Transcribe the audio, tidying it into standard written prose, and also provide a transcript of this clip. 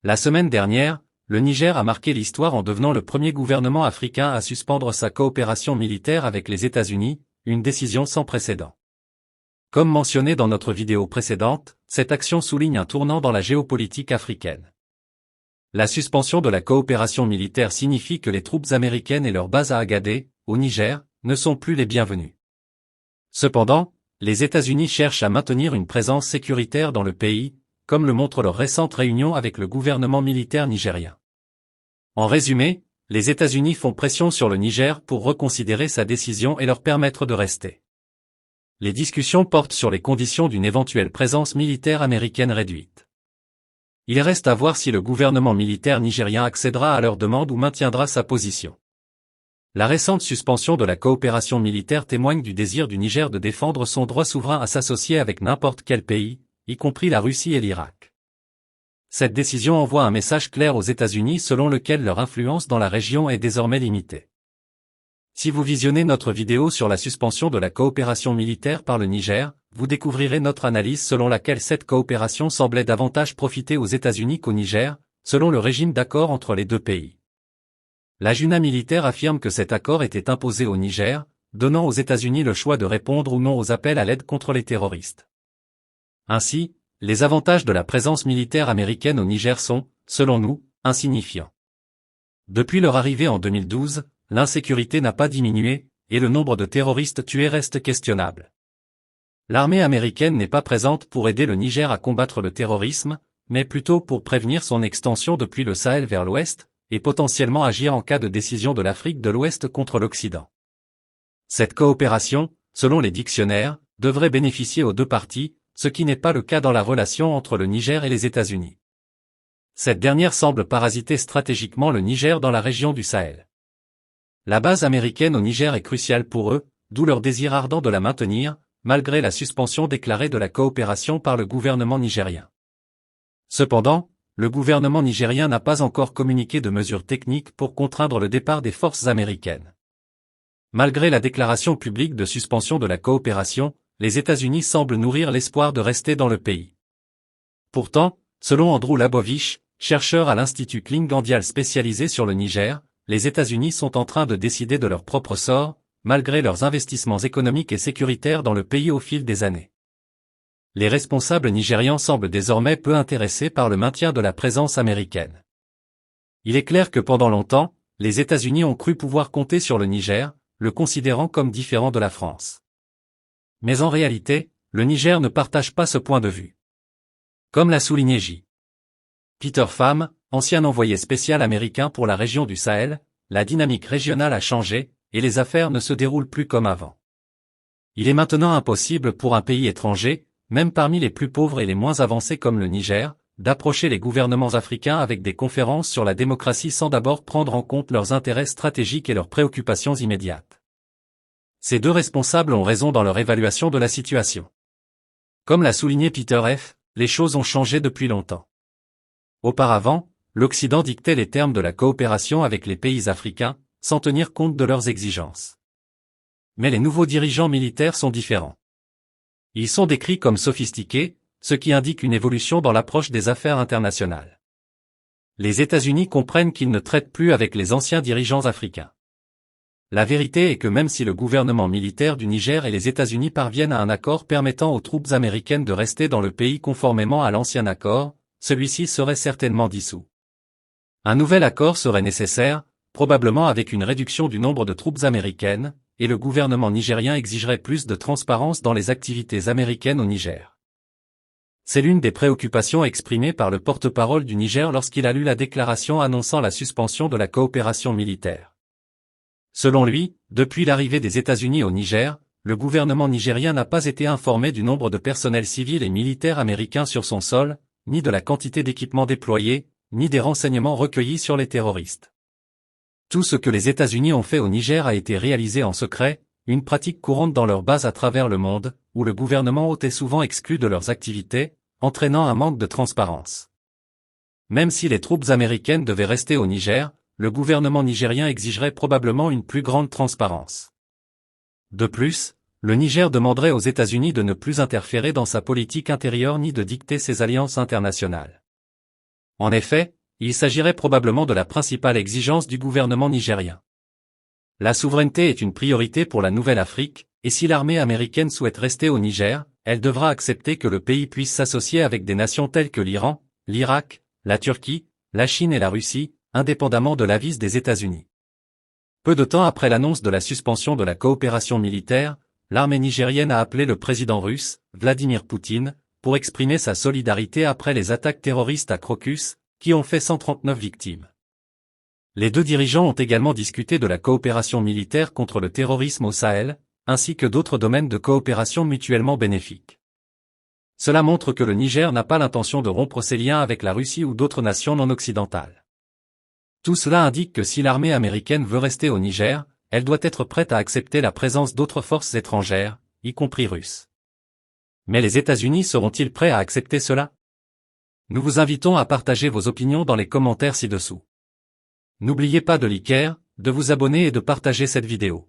La semaine dernière, le Niger a marqué l'histoire en devenant le premier gouvernement africain à suspendre sa coopération militaire avec les États-Unis, une décision sans précédent. Comme mentionné dans notre vidéo précédente, cette action souligne un tournant dans la géopolitique africaine. La suspension de la coopération militaire signifie que les troupes américaines et leurs bases à Agadez, au Niger, ne sont plus les bienvenues. Cependant, les États-Unis cherchent à maintenir une présence sécuritaire dans le pays, comme le montre leur récente réunion avec le gouvernement militaire nigérien. En résumé, les États-Unis font pression sur le Niger pour reconsidérer sa décision et leur permettre de rester. Les discussions portent sur les conditions d'une éventuelle présence militaire américaine réduite. Il reste à voir si le gouvernement militaire nigérien accédera à leur demande ou maintiendra sa position. La récente suspension de la coopération militaire témoigne du désir du Niger de défendre son droit souverain à s'associer avec n'importe quel pays, y compris la Russie et l'Irak. Cette décision envoie un message clair aux États-Unis selon lequel leur influence dans la région est désormais limitée. Si vous visionnez notre vidéo sur la suspension de la coopération militaire par le Niger, vous découvrirez notre analyse selon laquelle cette coopération semblait davantage profiter aux États-Unis qu'au Niger, selon le régime d'accord entre les deux pays. La junta militaire affirme que cet accord était imposé au Niger, donnant aux États-Unis le choix de répondre ou non aux appels à l'aide contre les terroristes. Ainsi, les avantages de la présence militaire américaine au Niger sont, selon nous, insignifiants. Depuis leur arrivée en 2012, l'insécurité n'a pas diminué, et le nombre de terroristes tués reste questionnable. L'armée américaine n'est pas présente pour aider le Niger à combattre le terrorisme, mais plutôt pour prévenir son extension depuis le Sahel vers l'Ouest, et potentiellement agir en cas de décision de l'Afrique de l'Ouest contre l'Occident. Cette coopération, selon les dictionnaires, devrait bénéficier aux deux parties, ce qui n'est pas le cas dans la relation entre le Niger et les États-Unis. Cette dernière semble parasiter stratégiquement le Niger dans la région du Sahel. La base américaine au Niger est cruciale pour eux, d'où leur désir ardent de la maintenir, malgré la suspension déclarée de la coopération par le gouvernement nigérien. Cependant, le gouvernement nigérien n'a pas encore communiqué de mesures techniques pour contraindre le départ des forces américaines. Malgré la déclaration publique de suspension de la coopération, les États-Unis semblent nourrir l'espoir de rester dans le pays. Pourtant, selon Andrew Labovich, chercheur à l'Institut Klingandial spécialisé sur le Niger, les États-Unis sont en train de décider de leur propre sort, malgré leurs investissements économiques et sécuritaires dans le pays au fil des années. Les responsables nigérians semblent désormais peu intéressés par le maintien de la présence américaine. Il est clair que pendant longtemps, les États-Unis ont cru pouvoir compter sur le Niger, le considérant comme différent de la France. Mais en réalité, le Niger ne partage pas ce point de vue. Comme l'a souligné J. Peter Pham, ancien envoyé spécial américain pour la région du Sahel, la dynamique régionale a changé, et les affaires ne se déroulent plus comme avant. Il est maintenant impossible pour un pays étranger, même parmi les plus pauvres et les moins avancés comme le Niger, d'approcher les gouvernements africains avec des conférences sur la démocratie sans d'abord prendre en compte leurs intérêts stratégiques et leurs préoccupations immédiates. Ces deux responsables ont raison dans leur évaluation de la situation. Comme l'a souligné Peter F., les choses ont changé depuis longtemps. Auparavant, l'Occident dictait les termes de la coopération avec les pays africains, sans tenir compte de leurs exigences. Mais les nouveaux dirigeants militaires sont différents. Ils sont décrits comme sophistiqués, ce qui indique une évolution dans l'approche des affaires internationales. Les États-Unis comprennent qu'ils ne traitent plus avec les anciens dirigeants africains. La vérité est que même si le gouvernement militaire du Niger et les États-Unis parviennent à un accord permettant aux troupes américaines de rester dans le pays conformément à l'ancien accord, celui-ci serait certainement dissous. Un nouvel accord serait nécessaire, probablement avec une réduction du nombre de troupes américaines, et le gouvernement nigérien exigerait plus de transparence dans les activités américaines au Niger. C'est l'une des préoccupations exprimées par le porte-parole du Niger lorsqu'il a lu la déclaration annonçant la suspension de la coopération militaire. Selon lui, depuis l'arrivée des États-Unis au Niger, le gouvernement nigérien n'a pas été informé du nombre de personnels civils et militaires américains sur son sol, ni de la quantité d'équipements déployés, ni des renseignements recueillis sur les terroristes. Tout ce que les États-Unis ont fait au Niger a été réalisé en secret, une pratique courante dans leurs bases à travers le monde, où le gouvernement haute est souvent exclu de leurs activités, entraînant un manque de transparence. Même si les troupes américaines devaient rester au Niger, le gouvernement nigérien exigerait probablement une plus grande transparence. De plus, le Niger demanderait aux États-Unis de ne plus interférer dans sa politique intérieure ni de dicter ses alliances internationales. En effet, il s'agirait probablement de la principale exigence du gouvernement nigérien. La souveraineté est une priorité pour la Nouvelle-Afrique, et si l'armée américaine souhaite rester au Niger, elle devra accepter que le pays puisse s'associer avec des nations telles que l'Iran, l'Irak, la Turquie, la Chine et la Russie, indépendamment de l'avis des États-Unis. Peu de temps après l'annonce de la suspension de la coopération militaire, l'armée nigérienne a appelé le président russe, Vladimir Poutine, pour exprimer sa solidarité après les attaques terroristes à Crocus, qui ont fait 139 victimes. Les deux dirigeants ont également discuté de la coopération militaire contre le terrorisme au Sahel, ainsi que d'autres domaines de coopération mutuellement bénéfiques. Cela montre que le Niger n'a pas l'intention de rompre ses liens avec la Russie ou d'autres nations non occidentales. Tout cela indique que si l'armée américaine veut rester au Niger, elle doit être prête à accepter la présence d'autres forces étrangères, y compris russes. Mais les États-Unis seront-ils prêts à accepter cela? Nous vous invitons à partager vos opinions dans les commentaires ci-dessous. N'oubliez pas de liker, de vous abonner et de partager cette vidéo.